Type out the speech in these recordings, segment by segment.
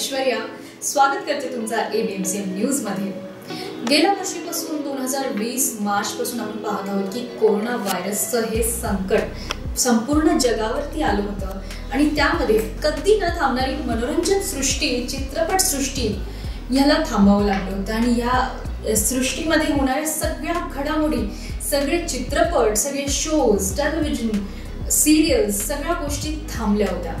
ऐश्वर्या स्वागत करते तुमचा एबीएमसी न्यूज मध्ये। गेल्या वर्षीपासून 2020 मार्च पासून आपण पाहत आहोत की कोरोना व्हायरसचं हे संकट संपूर्ण जगावरती आलं होतं आणि त्यामध्ये कधी न थांबणारी मनोरंजन सृष्टी, चित्रपट सृष्टी याला थांबावं लागलं होतं आणि या सृष्टीमध्ये होणाऱ्या सगळ्या घडामोडी, सगळे चित्रपट, सगळे शोज, टेलिव्हिजन, सिरियल्स सगळ्या गोष्टी थांबल्या होत्या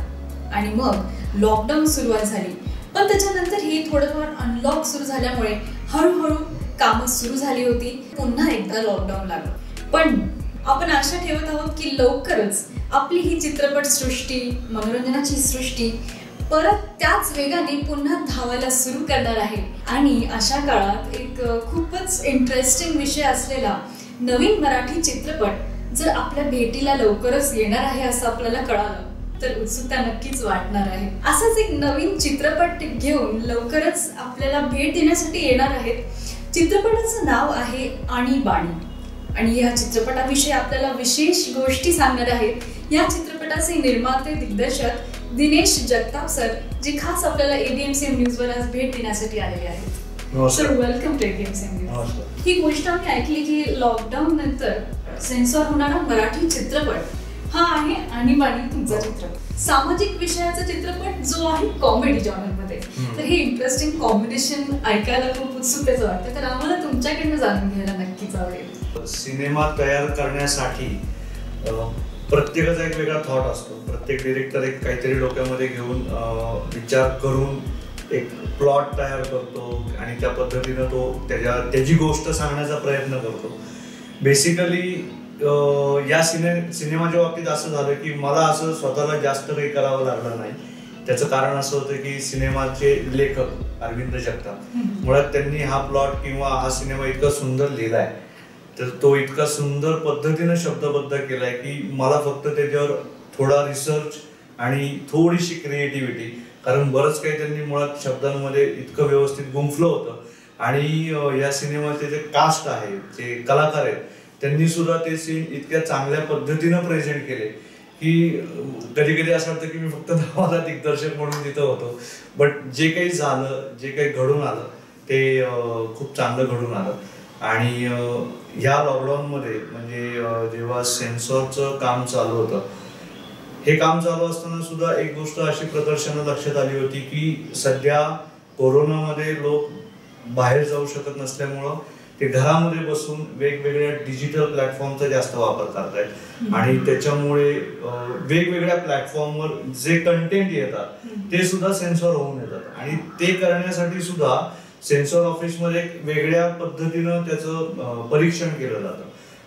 आणि मग लॉकडाऊन सुरुवात झाली। पण त्याच्यानंतर ही थोडंफार अनलॉक सुरू झाल्यामुळे हळूहळू कामं सुरू झाली होती। पुन्हा एकदा लॉकडाऊन लागलं, पण आपण आशा ठेवत आहोत की लवकरच आपली ही चित्रपट सृष्टी, मनोरंजनाची सृष्टी परत त्याच वेगाने पुन्हा धावायला सुरू करणार आहे। आणि अशा काळात एक खूपच इंटरेस्टिंग विषय असलेला नवीन मराठी चित्रपट जर आपल्या भेटीला लवकरच येणार आहे असं आपल्याला कळालं तर उत्सुकता नक्कीच वाटणार आहे। असाच एक नवीन चित्रपट घेऊन लवकरच आपल्याला भेट देण्यासाठी येणार आहेत। चित्रपटाचं नाव आहे आणीबाणी आणि या चित्रपटाविषयी आपल्याला विशेष गोष्टी सांगणार आहेत या चित्रपटाचे निर्माते, दिग्दर्शक दिनेश जगताप सर, जे खास आपल्याला एबीएमसी न्यूज वर आज भेट देण्यासाठी आलेले आहेत। Sir, welcome to ABMC news. ही गोष्ट आम्ही ऐकली की लॉकडाऊन नंतर सेन्सॉर होणारा मराठी चित्रपट हा आहे आणीबाणी तुमचा चित्रपट। सामाजिक विषयाचा चित्रपट जो आहे कॉमेडी जॉनर मध्ये, तर हे इंटरेस्टिंग कॉम्बिनेशन ऐकायला खूप उत्सुकतेचं वाटतं, तर आम्हाला तुमच्याकडनं जाणून घ्यायला नक्कीच आवडेल। सिनेमा तयार करण्यासाठी प्रत्येकाचा एक वेगळा थॉट असतो। प्रत्येक डिरेक्टर एक काहीतरी डोक्यामध्ये घेऊन विचार करून एक प्लॉट तयार करतो आणि त्या पद्धतीनं तो त्याची गोष्ट सांगण्याचा प्रयत्न करतो। बेसिकली या सिनेमाच्या बाबतीत असं झालं की मला असं स्वतःला जास्त काही करावं लागलं नाही। त्याचं कारण असं होतं की सिनेमाचे लेखक अरविंद जगताप, मुळात त्यांनी हा प्लॉट किंवा हा सिनेमा इतका सुंदर लिहिलाय, तर तो इतका सुंदर पद्धतीनं शब्दबद्ध केलाय की मला फक्त त्याच्यावर थोडा रिसर्च आणि थोडीशी क्रिएटिव्हिटी, कारण बरंच काही त्यांनी मुळात शब्दांमध्ये इतकं व्यवस्थित गुंफलं होतं आणि या सिनेमाचे जे कास्ट आहे, जे कलाकार आहेत, त्यांनी सुद्धा ते सीन इतक्या चांगल्या पद्धतीनं प्रेझेंट केले की कधी कधी असं वाटतं की मी फक्त नावाला दिग्दर्शक म्हणून तिथं होतो, बट जे काही झालं, जे काही घडून आलं ते खूप चांगलं घडून आलं। आणि ह्या लॉकडाऊनमध्ये म्हणजे जेव्हा सेन्सॉरचं काम चालू होतं, हे काम चालू असताना सुद्धा एक गोष्ट अशी प्रदर्शनं लक्षात आली होती की सध्या कोरोनामध्ये लोक बाहेर जाऊ शकत नसल्यामुळं ते घरामध्ये बसून वेगवेगळ्या डिजिटल प्लॅटफॉर्मचा जास्त वापर करतायत आणि त्याच्यामुळे वेगवेगळ्या प्लॅटफॉर्मवर जे कंटेंट येतात ते सुद्धा सेन्सॉर होऊन येतात आणि ते करण्यासाठी सुद्धा सेन्सॉर ऑफिसमध्ये वेगळ्या पद्धतीनं त्याचं परीक्षण केलं जातं।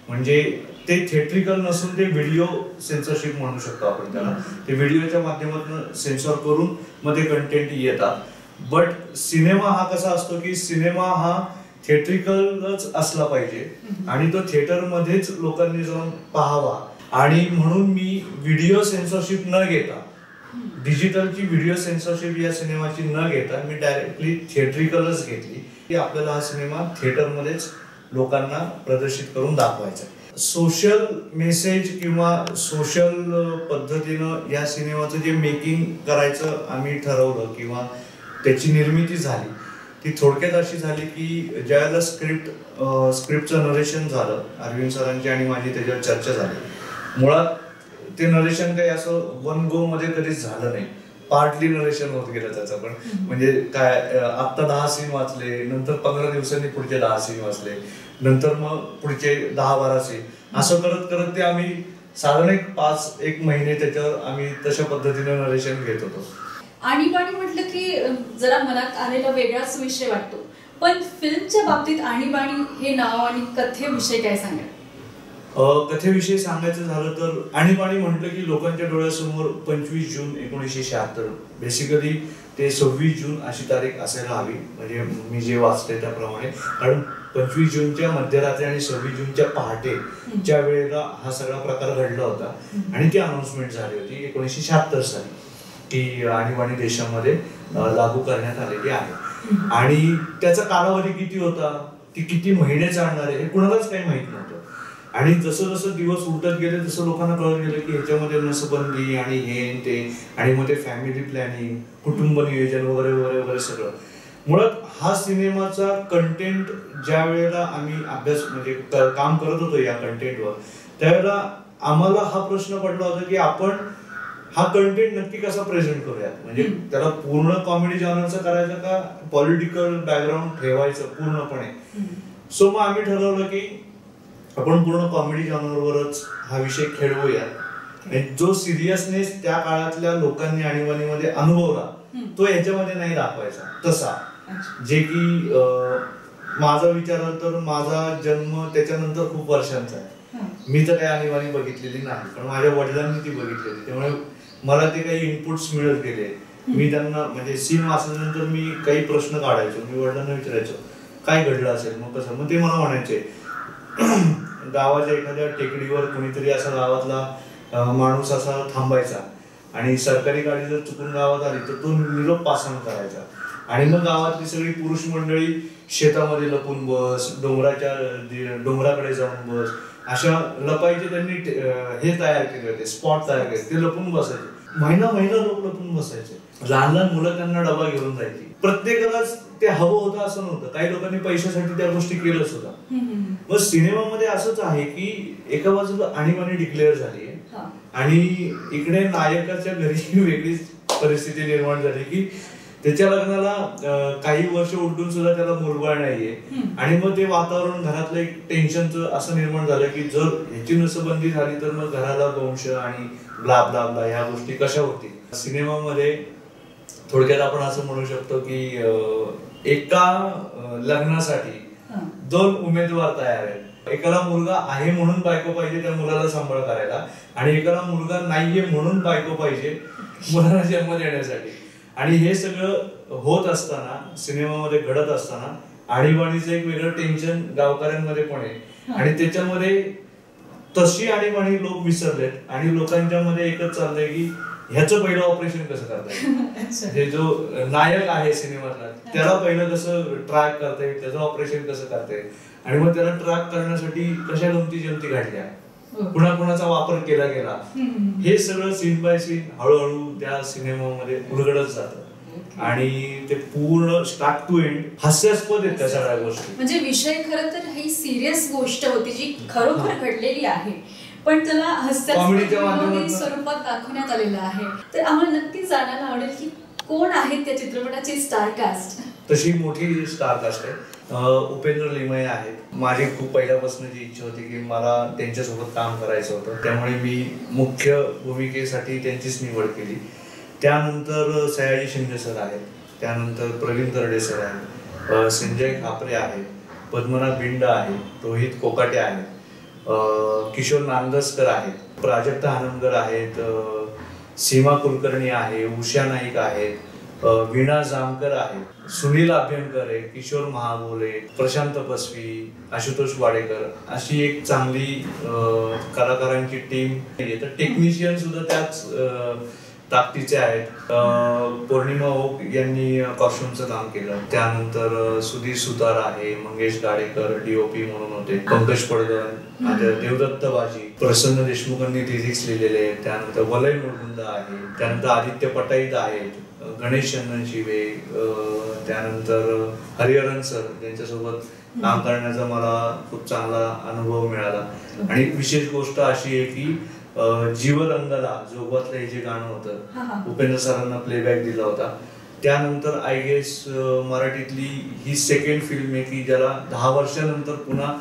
म्हणजे ते थिएट्रिकल नसून ते व्हिडिओ सेन्सरशिप म्हणू शकतो आपण त्याला। ते व्हिडिओच्या माध्यमातून सेन्सॉर करून मध्ये कंटेंट येतात। बट सिनेमा हा कसा असतो की सिनेमा हा थिएट्रिकलच असला पाहिजे आणि तो थिएटरमध्येच लोकांनी जाऊन पाहावा, आणि म्हणून मी व्हिडिओ सेन्सरशिप न घेता, डिजिटलची व्हिडिओ सेन्सरशिप या सिनेमाची न घेता मी डायरेक्टली थिएट्रिकलच घेतली की आपल्याला हा सिनेमा थिएटरमध्येच लोकांना प्रदर्शित करून दाखवायचा। सोशल मेसेज किंवा सोशल पद्धतीनं या सिनेमाचं जे मेकिंग करायचं आम्ही ठरवलं किंवा त्याची निर्मिती झाली, ती थोडक्यात अशी झाली की ज्यावेळेला स्क्रिप्टचं नरेशन झालं, अरविंद सरांची आणि माझी त्याच्यावर चर्चा झाली। मुळात ते नरेशन काही असं वन गो मध्ये कधीच झालं नाही, पार्टली नरेशन होत गेलं त्याचं पण। म्हणजे काय, आत्ता 10 सीन वाचले, नंतर 15 दिवसांनी पुढचे 10 सीन वाचले, नंतर मग पुढचे 10-12 सीन, असं करत करत ते आम्ही साधारण 5-1 महिने त्याच्यावर आम्ही तशा पद्धतीने नरेशन घेत होतो। आणीबाणी म्हटलं की जरा मनात आलेला वेगळाच विषय वाटतो, पण फिल्मच्या बाबतीत आणीबाणी हे नाव आणि कथेविषयी काय सांगाल? कथेविषयी सांगायचं झालं तर आणीबाणी म्हटलं की लोकांच्या डोळ्यासमोर 25 जून 1976, बेसिकली ते 26 जून अशी तारीख असायला हवी, म्हणजे मी जे वाचते त्याप्रमाणे, कारण 25 जूनच्या मध्यरात्री आणि 26 जूनच्या पहाटेच्या वेळेला हा सगळा प्रकार घडला होता आणि ती अनाउन्समेंट झाली होती 1976 साली की आणीबाणी देशामध्ये लागू करण्यात आलेली आहे। आणि त्याचा कालावधी किती होता, ती किती महिने चालणार आहे हे कुणालाच काही माहित नव्हतं। आणि जसं जसं दिवस उलटत गेले तसं लोकांना कळत गेलं की ह्याच्यामध्ये नसबंदी आणि हे ते, आणि मग ते फॅमिली प्लॅनिंग, कुटुंब नियोजन वगैरे वगैरे वगैरे सगळं. मुळात हा सिनेमाचा कंटेंट ज्या वेळेला आम्ही अभ्यास म्हणजे काम करत होतो या कंटेंटवर, त्यावेळेला आम्हाला हा प्रश्न पडला होता की आपण हा कंटेंट नक्की कसा प्रेझेंट करूयात. म्हणजे त्याला पूर्ण कॉमेडी जॉनरचा करायचा का पॉलिटिकल बॅकग्राऊंड ठेवायचं पूर्णपणे. सो मग आम्ही ठरवलं की आपण पूर्ण कॉमेडी जॉनरवरच हा विषय खेळवूया. जो सिरियसनेस त्या काळातल्या लोकांनी आणीबाणीमध्ये अनुभवला तो याच्यामध्ये नाही दाखवायचा तसा. जे की माझा विचार तर माझा जन्म त्याच्यानंतर खूप वर्षांचा आहे. मी तर काही आणीबाणी बघितलेली नाही, पण माझ्या वडिलांनी ती बघितलेली, त्यामुळे मला ते काही इनपुट्स मिळत गेले. मी त्यांना म्हणजे सीन वाचल्यानंतर मी काही प्रश्न काढायचो, मी वडिलांना विचारायचो काय घडलं असेल, मग कसं. मग ते मला म्हणायचे गावाच्या एखाद्या टेकडीवर कोणीतरी असा गावातला माणूस असा थांबायचा आणि सरकारी गाडी जर चुकून गावात आली तर तो निरोप पासन करायचा, आणि मग गावातली सगळी पुरुष मंडळी शेतामध्ये लपून बस, डोंगराकडे जाऊन बस, अशा लपायचे त्यांनी हे तयार केले होते, स्पॉट तयार केले, ते लपून बसायचे. महिना लोक लपून बसायचे. लहान लहान मुलं त्यांना डबा घेऊन जायची. प्रत्येकालाच ते हवं होतं असं नव्हतं, काही लोकांनी पैशासाठी त्या गोष्टी केलं सुद्धा. मग सिनेमामध्ये असंच आहे की एका बाजूला आणीबाणी डिक्लेअर झाली आहे आणि इकडे नायकाच्या घरी वेगळीच परिस्थिती निर्माण झाली की त्याच्या लग्नाला काही वर्ष उलटून सुद्धा त्याला मुलगा नाहीये. आणि मग ते वातावरण घरातलं एक टेन्शनचं असं निर्माण झालं की जर ह्याची नसबंदी झाली तर मग घराला वंश आणि ब्ला ब्ला ब्ला ह्या गोष्टी कशा होतील. सिनेमामध्ये थोडक्यात आपण असं म्हणू शकतो की एका लग्नासाठी 2 उमेदवार तयार आहेत. एकाला मुलगा आहे म्हणून बायको पाहिजे त्या मुलाला सांभाळ करायला, आणि एकाला मुलगा नाहीये म्हणून बायको पाहिजे मुलाला जन्म देण्यासाठी. आणि हे सगळं होत असताना, सिनेमामध्ये घडत असताना आणीबाणीचं एक वेगळं टेन्शन गावकऱ्यांमध्ये पण आहे, आणि त्याच्यामध्ये तशी आणीबाणी लोक विसरलेत आणि लोकांच्या मध्ये एकच चाललंय की ह्याचं पहिलं ऑपरेशन कसं करता येईल. हे जो नायक आहे सिनेमातला त्याला पहिलं कसं ट्रॅक करता येईल, त्याचं ऑपरेशन कसं करता येईल, आणि मग त्याला ट्रॅक करण्यासाठी कशा गमती जमती घडल्या, कुणाचा वापर केला गेला, हे सगळं सीन बाय सीन हळूहळू त्या सिनेमामध्ये उलगडत जातं. आणि ते पूर्ण स्टार्ट टू एंड हास्यास्पद आहेत त्या सगळ्या गोष्टी. म्हणजे विषय खरं तर ही सिरियस गोष्ट होती जी खरोखर घडलेली आहे, पण त्याला हास्यास्पद स्वरूपात दाखवण्यात आलेलं आहे. तर आम्हाला नक्कीच जाणायला आवडेल की कोण आहेत त्या चित्रपटाची स्टार कास्ट. तशी मोठी स्टार कास्ट आहे. उपेंद्र लिमये आहेत. माझी खूप पहिल्यापासून जी इच्छा होती की मला त्यांच्यासोबत काम करायचं होतं, त्यामुळे मी मुख्य भूमिकेसाठी त्यांचीच निवड केली. त्यानंतर सयाजी शिंदे सर आहेत, त्यानंतर प्रवीण तरडे सर आहेत, संजय खापरे आहेत, पद्मनाभ बिंड आहेत, रोहित कोकाटे आहेत, किशोर नांदस्कर आहेत, प्राजक्ता हनमकर आहेत, सीमा कुलकर्णी आहे, उषा नाईक आहेत, वीणा जामकर आहेत, सुनील अभ्यंकर आहे, किशोर महागोले, प्रशांत बसवी, आशुतोष वाडेकर, अशी एक चांगली कलाकारांची टीम आहे. तर टेक्निशियन सुद्धा त्याच ताकदीचे आहेत. पौर्णिमा ओक यांनी कॉस्ट्युमचं काम केलं. त्यानंतर सुधीर सुतार आहे, मंगेश गाडेकर डीओपी म्हणून होते, पंकज पडगण, देवदत्त बाजी, प्रसन्न देशमुखांनी लिरिक्स लिहिलेले आहेत. त्यानंतर वलय मुरगुंदा आहे, त्यानंतर आदित्य पटाईत आहेत, गणेश चंदन शिवे, त्यानंतर हरिहरन सर यांच्यासोबत काम करण्याचा मला खूप चांगला अनुभव मिळाला. आणि विशेष गोष्ट अशी आहे की जीवरंगला जोगवातलं हे जे गाणं होतं उपेंद्र सरांना प्लेबॅक दिला होता. त्यानंतर आय गेस मराठीतली ही सेकंड फिल्म आहे की ज्याला 10 वर्षानंतर पुन्हा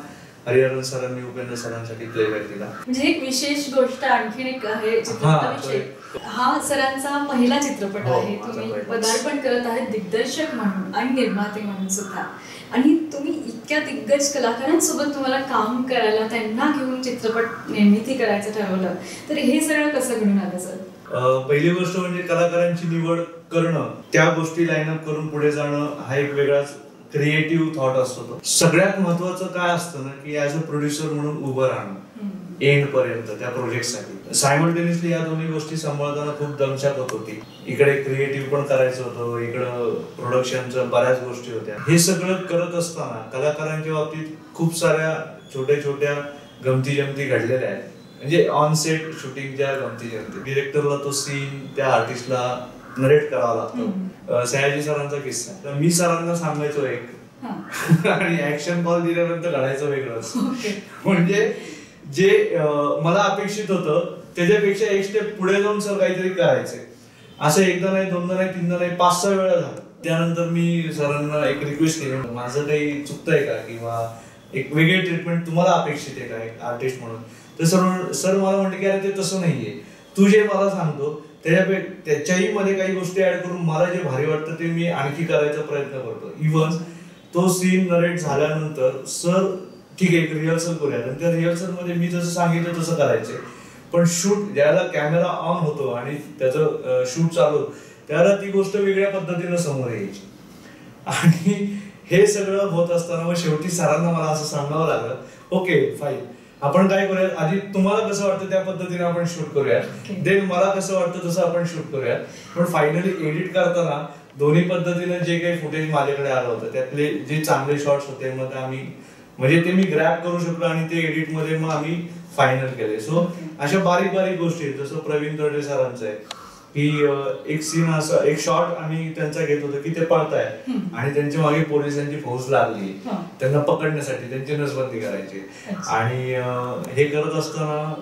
हरिहरन सरांनी उपेंद्र सरांसाठी प्लेबॅक दिला. म्हणजे एक विशेष गोष्ट आणखीन एक आहे चित्रपटाविषयी. हा सरांचा पहिला चित्रपट आहे. तुम्ही पदार्पण करत आहेत दिग्दर्शक म्हणून आणि निर्माते म्हणून सुद्धा, आणि तुम्ही इतक्या दिग्गज कलाकारांसोबत तुम्हाला काम करायला, त्यांना घेऊन चित्रपट निर्मिती करायचं ठरवलं, तर हे सगळं कसं घडून आलं सर? पहिली गोष्ट म्हणजे कलाकारांची निवड करणं, त्या गोष्टी लाईनअप करून पुढे जाणं हा एक वेगळाच क्रिएटिव्ह थॉट असतो. सगळ्यात महत्वाचं काय असतं ना की ऍज अ प्रोड्युसर म्हणून उभं राहणं एंड पर्यंत त्या प्रोजेक्टसाठी. सायमल्टेनियसली या दोन्ही गोष्टी सांभाळताना खूप दमछाक होत होती. इकडे क्रिएटिव्ह पण करायचं होतं, इकडं प्रोडक्शनच्या बऱ्याच गोष्टी होत्या. हे सगळं करत असताना कलाकारांच्या बाबतीत खूप साऱ्या छोट्या छोट्या गमती जमती घडलेल्या आहेत, म्हणजे ऑन सेट शूटिंगच्या गमती जमती. डिरेक्टरला तो सीन त्या आर्टिस्टला नरेट करावा लागतो. सयाजी सरांचा किस्सा, तर मी सरांना सांगायचो एक आणि ऍक्शन कॉल दिल्यानंतर घडायचं वेगळंच. म्हणजे जे मला अपेक्षित होतं त्याच्यापेक्षा एक स्टेप पुढे जाऊन सर काहीतरी करायचे. असं एकदा नाही, दोनदा नाही, तीनदा नाही, 5-6 वेळा झालं. त्यानंतर मी सरांना एक रिक्वेस्ट केली, माझं काही चुकतंय का किंवा एक वेगळी ट्रीटमेंट तुम्हाला अपेक्षित आहे का एक आर्टिस्ट म्हणून. तर सर मला म्हणते की अरे ते तसं नाहीये, तू जे मला सांगतो त्याच्याही मध्ये काही गोष्टी ऍड करून मला जे भारी वाटतं ते मी आणखी करायचा प्रयत्न करतो. इव्हन तो सीन नरेट झाल्यानंतर सर ठीक आहे एक रिहर्सल करूया, आणि त्या रिहर्सल मध्ये मी जसं सांगितलं तसं करायचे. पण शूट ज्याला कॅमेरा ऑन होतो आणि त्याचं शूट चालू त्याला ती गोष्ट वेगळ्या पद्धतीनं समोर यायची. आणि हे सगळं होत असताना मग शेवटी सरांना मला असं सांगावं लागलं, ओके फाईन, आपण काय करूया, आधी तुम्हाला कसं वाटतं त्या पद्धतीने आपण शूट करूया, देन मला कसं वाटतं तसं आपण शूट करूया. पण फायनली एडिट करताना दोन्ही पद्धतीने जे काही फुटेज माझ्याकडे आलं होतं त्यातले जे चांगले शॉट्स होते मग आम्ही म्हणजे ते मी ग्रॅब करू शकलो आणि ते एडिट मध्ये मग आम्ही फायनल केले. सो अशा बारीक बारीक गोष्टी, जसं प्रवीण तरडे सरांचं आहे की एक सीन असं एक शॉट आम्ही त्यांचा घेत होतो की ते पळताय आणि त्यांच्या मागे पोलिसांची फौज लागली त्यांना पकडण्यासाठी, त्यांची नसबंदी करायची. आणि हे करत असताना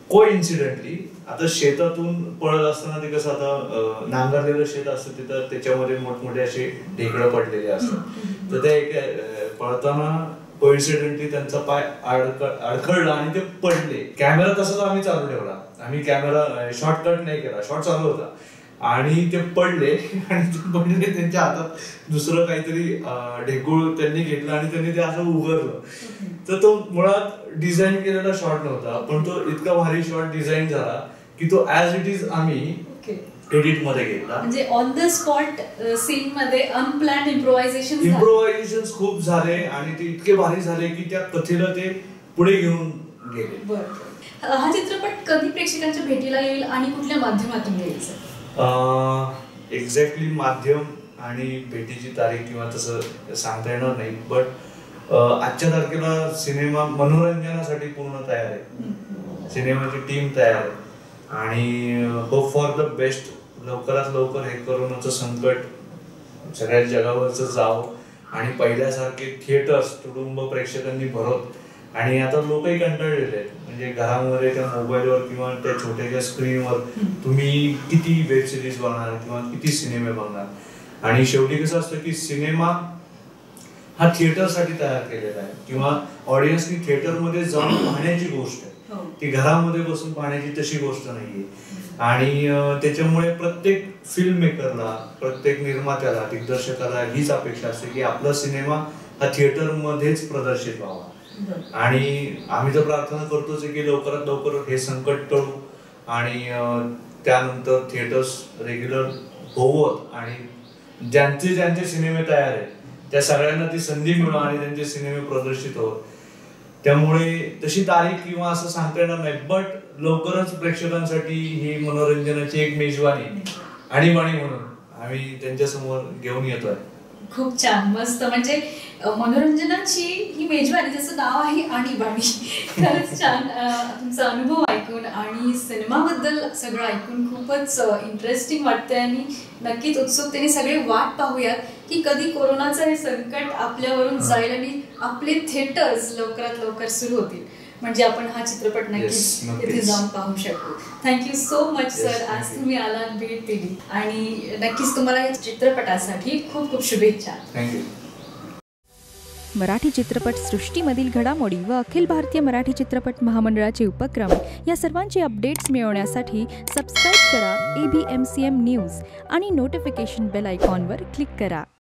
कोइन्सिडेंटली आता शेतातून पळत असताना ते कसं आता नांगरलेलं शेत असतं तिथं त्याच्यामध्ये मोठमोठे असे ढेकळं पडलेले असतात. तर ते एक पळताना कोइन्सिडेंटली त्यांचा पाय अडखळला आणि ते पडले. कॅमेरा तसाच आम्ही चालू ठेवला, आम्ही कॅमेरा शॉर्टकट नाही केला, शॉर्ट चालू होता आणि ते पडले आणि ते पडले त्यांच्या हातात दुसरं काहीतरी ढेकूळ त्यांनी घेतलं आणि त्यांनी ते असं उघडलं. तर तो मुळात डिझाईन केलेला शॉट नव्हता, पण तो इतका भारी शॉट डिझाईन झाला की तो ऍज इट इज आम्ही एडिट मध्ये घेतला. म्हणजे ऑन द स्पॉट सीन मध्ये अनप्लॅन्ड इम्प्रोव्हायझेशन खूप झाले आणि ते इतके भारी झाले की त्या कथेला ते पुढे घेऊन गेले. बरं, हा चित्रपट कधी प्रेक्षकांच्या भेटीला येईल आणि कुठल्या माध्यमातून येईल? एक्झॅक्टली माध्यम आणि भेटीची तारीख किंवा तसं सांगता येणार नाही, बट आजच्या तारखेला सिनेमा मनोरंजनासाठी पूर्ण तयार आहे, सिनेमाची टीम तयार आहे आणि होप फॉर द बेस्ट. लवकरात लवकर हे कोरोनाचं संकट सगळ्या जगावरचं जावं आणि पहिल्यासारखे थिएटर्स तुडुंब प्रेक्षकांनी भरत. आणि आता लोकही कंटाळलेले आहेत, म्हणजे घरामध्ये त्या मोबाईलवर किंवा त्या छोट्याशा स्क्रीनवर तुम्ही किती वेब सिरीज बघणार किंवा किती सिनेमे बघणार. आणि शेवटी कसं असतं की सिनेमा हा थिएटरसाठी तयार केलेला आहे किंवा ऑडियन्सनी थिएटरमध्ये जाऊन पाहण्याची गोष्ट आहे, ती घरामध्ये बसून पाहण्याची तशी गोष्ट नाहीये. आणि त्याच्यामुळे प्रत्येक फिल्म मेकरला, प्रत्येक निर्मात्याला, दिग्दर्शकाला हीच अपेक्षा असते की आपला सिनेमा हा थिएटरमध्येच प्रदर्शित व्हावा. आणि आम्ही तर प्रार्थना करतोच की लवकरात लवकर हे संकट टळू आणि त्यानंतर थिएटर्स रेग्युलर होवत आणि ज्यांचे ज्यांचे सिनेमे तयार आहेत त्या सगळ्यांना ती संधी मिळो आणि त्यांचे सिनेमे प्रदर्शित होत. त्यामुळे तशी तारीख किंवा असं सांगता येणार नाही, बट लवकरच प्रेक्षकांसाठी ही मनोरंजनाची एक मेजवानी आणीबाणी म्हणून आम्ही त्यांच्या समोर घेऊन येतोय. खूप छान, मस्त. म्हणजे मनोरंजनाची ही मेजवानी, जसं नाव आहे आणीबाणी. खरंच छान. तुमचा अनुभव ऐकून आणि सिनेमाबद्दल सगळं ऐकून खूपच इंटरेस्टिंग वाटतंय आणि नक्कीच उत्सुकतेने सगळे वाट पाहूयात की कधी कोरोनाचं हे संकट आपल्यावरून जाईल आणि आपले थिएटर्स लवकरात लवकर सुरू होतील, म्हणजे आपण हा चित्रपट नक्कीच तिथे जाऊन पाहू शकू. थँक्यू सो मच सर, आज तुम्ही आलात, भेट दिली आणि नक्कीच तुम्हाला या चित्रपटासाठी खूप खूप शुभेच्छा. थँक्यू. मराठी चित्रपट सृष्टीमधील घडामोडी व अखिल भारतीय मराठी चित्रपट महामंडळाचे उपक्रम या सर्वांचे अपडेट्स मिळवण्यासाठी सबस्क्राईब करा ABMCM न्यूज आणि नोटिफिकेशन बेल आयकॉनवर क्लिक करा.